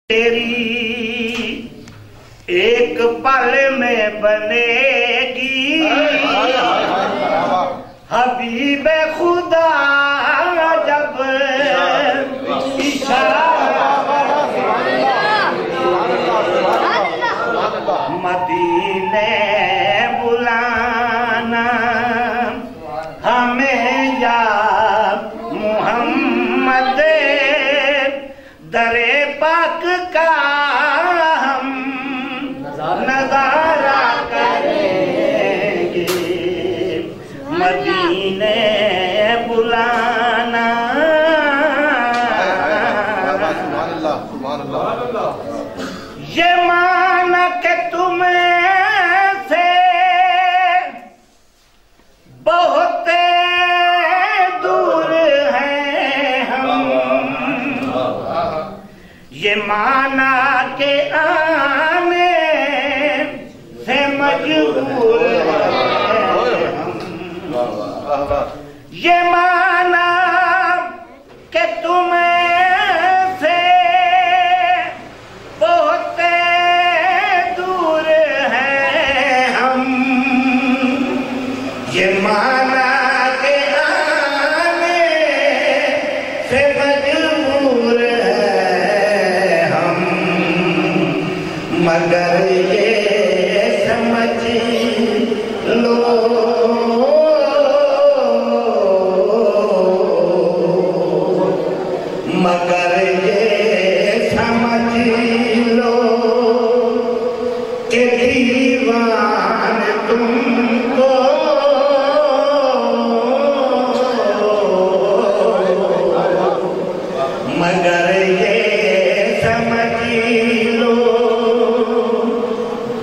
तेरी एक पल में बनेगी हबीब खुदा जब मदीने बुलाना हमें या मोहम्मद दरे पाक का हम नजारा करेंगे मदीने बुलाना। ये माना के तुम्हें से बहुत दूर हैं हम, ये माना के आने से मजबूर हैं हम, ये माना के तुम्हें से बहुत दूर हैं हम, ये माना के आने से मजबूर हैं हम, मगर ये समझ लो मगर ये समझ लो कि दीवान तुमको मगर ये समझ लो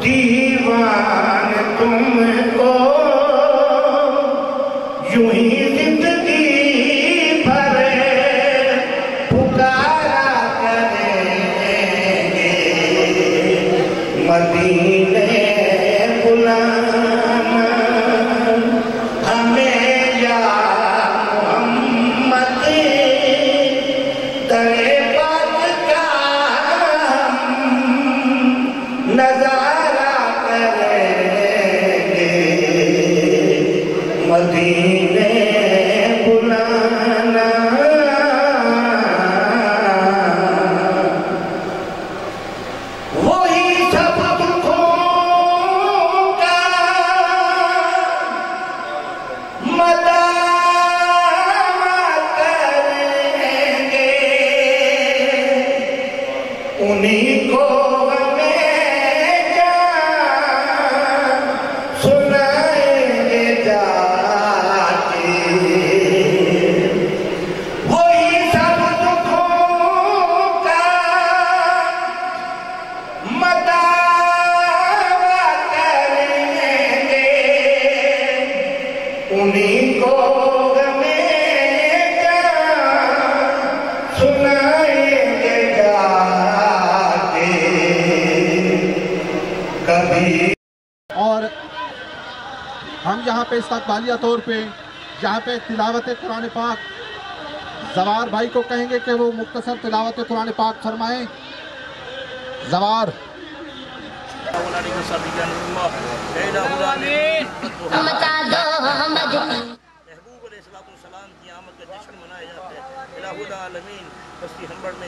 दीवान तुमको यूं ही जिंदगी भर पुकारा करेंगे मदीने बुलाना हमें या मोहम्मद दरे पाक का हम नजारा करेंगे मदीने बुलाना। वही सब दुखों का मदावा करेंगे उन्हीं को सुनाएंगे जाके वही सब दुखों का मदावा करेंगे उन्हीं को सुनाएंगे जाके कभी। और हम यहाँ पे इस्तक़बालिया तौर पे यहाँ पे तिलावत कुरान पाक जवार भाई को कहेंगे कि वो मुख्तसर तिलावत कुरान पाक फरमाएं। जवार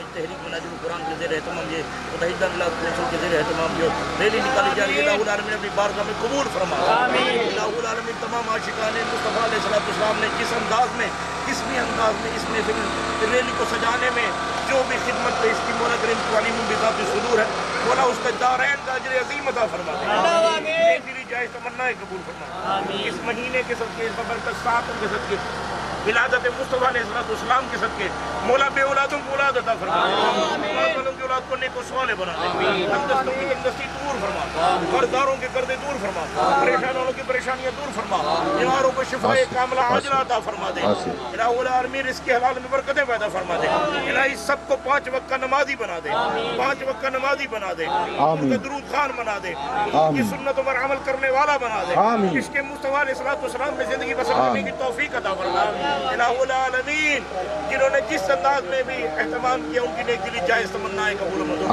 तहरीक मनाजिम कुरान के ज़ेर एहतमाम ये मुतहिदा मिलाद कौंसिल के ज़ेर एहतमाम जो रैली निकाली जा रही है अल्लाहुल आलमीन अपनी बारगाह में कबूल फरमा। अल्लाहुल आलमीन तमाम आशिकाने मुस्तफ़ा अलैहिस्सलाम ने किस अंदाज में किसमी अंदाज में इस महफिल रैली को सजाने में जो भी खिदमत पे इसकी मौला करीम वाली बिज़ात सुदूर है मौला उसका दारैन का अजर अज़ीम अता फरमा दे। मेरी जायज़ तमन्नाएं कबूल फरमा। इस महीने के सदके इस बरकत सात के सदके विलादत मुस्तफ़ा अलैहिस्सलाम के सदके मौला बे औलादों को औलाद अता फरमा। औलादों की औलाद को नेको स्वाले बना दे। तंगदस्तों की तंगदस्ती दूर फरमा। कर्जदारों के कर्जे दूर फरमा। परेशान वालों की परेशानियां दूर फरमा। बीमारों को शिफाए कामिला आजिला अता फरमा दे। इलाहुल आलमीन इसके हलाल में बरकतें पैदा फरमा दे। इलाही सबको 5 वक्त का नमाजी बना दे। 5 वक्त का नमाजी बना दे। उनका दुरूद खान बना दे। उनकी सुन्नतों पर अमल करने वाला बना दे, आमीन। इसके मुस्तफा अलैहिस्सलाम में जिंदगी बसर करने की तौफीक अता फरमा। इलाहुल आलमीन जिन्होंने जिस अंदाज में भी एहतमाम किया उनकी नेक दिली जायज़ तमन्नाएं कबूल मंजूर।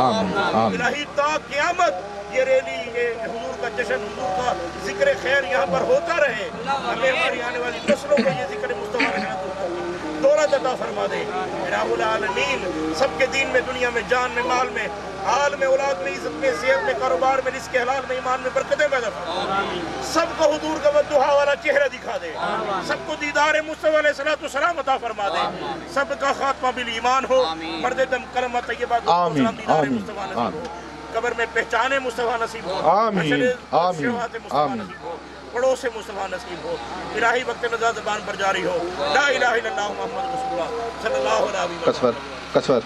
इलाही ता क़यामत ये रैली, ये हुजूर का जश्न, हुजूर का जिक्र खैर यहाँ पर होता रहे। हमें हमारी आने वाली नस्लों को ये जिक्र मुस्तफा दौलत अता फरमा दे। इलाहुल आलमीन सबके दीन में, दुनिया में, जान में, माल में, हाल में, औलाद में, इज्जत में, सेहत में, कारोबार में, रिज़्क़ हलाल में, ईमान में बरकतें पैदा फरमा। सबको हुजूर का दुआ वाला चेहरा दिखा दे, सबको दीदार मुस्तफा अलैहिस्सलाम अता फरमा दे, सबका खात्मा बिल ईमान हो, मर्द दम कलमा तय्यबा दीदार मुस्तफा नसीब हो, कब्र में पहचाने मुस्तफा नसीब हो, मुस्तफा नसीब हो, पड़ोस से मुस्तफा नसीब हो। इलाही वक्त नज़र ज़बान पर जारी हो, ला इलाहा इल्लल्लाह मुहम्मद रसूलुल्लाह सल्लल्लाहु अलैहि वसल्लम। कसवर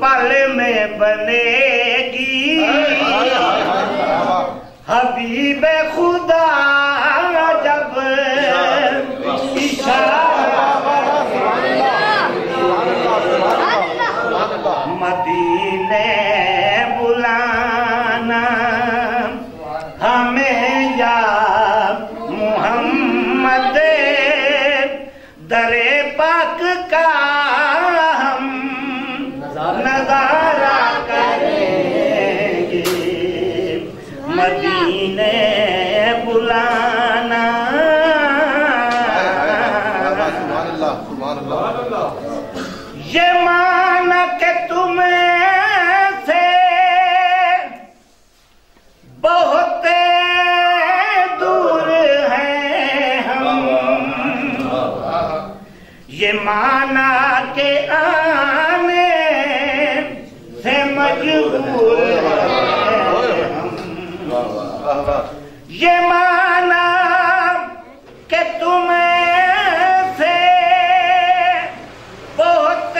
पल में बनेगी हबीब खुदा जब मदीने बुलाना हमें या मोहम्मद दरे पाक का हम नजारा करेंगे मदीने बुलाना। ये माना के तुम्हें से बहुत दूर हैं हम, ये माना के आने से मजबूर हैं हम, ये माना के तुम्हें से बहुत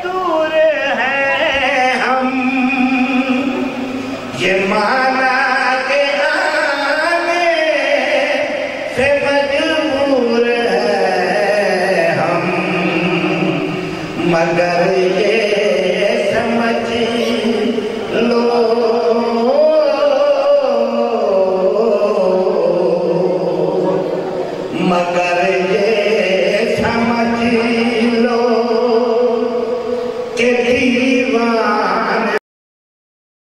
दूर हैं हम, ये माना के आने से मजबूर हैं हम, मगर ये समझ